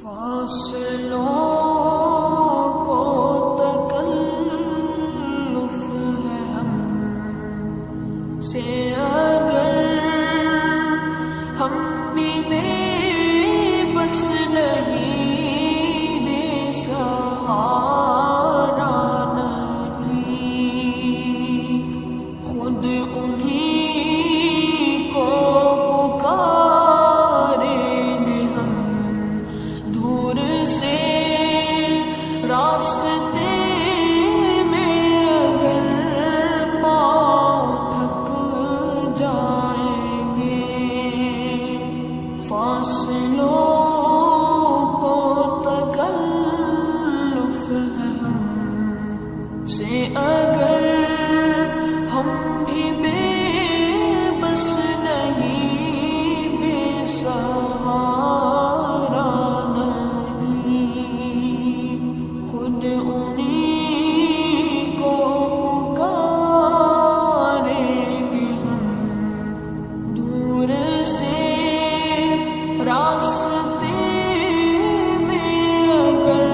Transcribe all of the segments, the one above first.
فاصلوں کو تکلف ہے ہم سے اگر ہم بھی بے بس نہیں بے سہارا نہیں خود انہیں کو پکاریں گے ہم دور سے راستے میں اگر پاؤں تھک جائیں گے فاصلوں کو تکلف ہے ہم سے اگر ہم بھی بے بس نہیں بے سہارا نہیں خود انہیں کو پکاریں گے ہم دور سے راستے میں اگر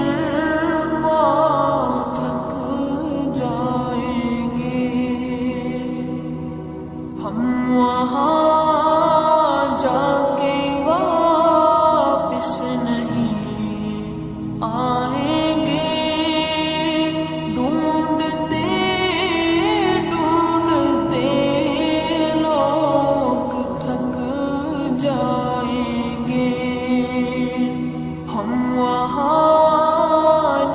پاؤں تھک جائیں گے ہم وہاں جا کے واپس نہیں آئیں گے ڈھونڈتے ڈھونڈتے لوگ تھک جائیں گے ہم وہاں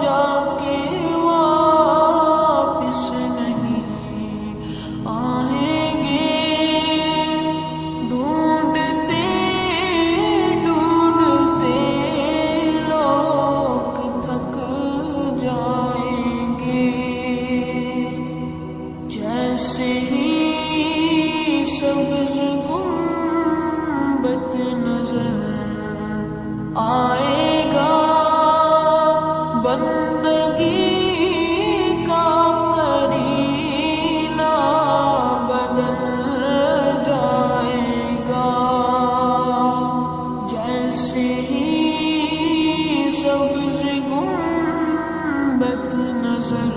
جا کے واپس نہیں آئیں گے ڈھونڈتے ڈھونڈتے لوگ تھک جائیں گے جیسے ہی سبز گنبد نظر آئے گا بندگی کا کرینہ بدل جائے گا جیسے ہی سبز گنبد نظر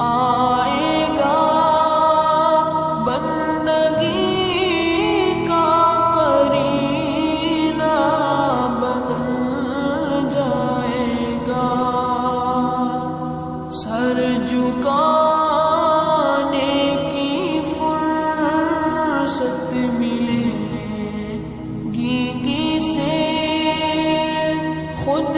آئے گا بندگی کا کرینہ بدل جائے گا سر جھکانے کی فرصت ملے گی کسے خود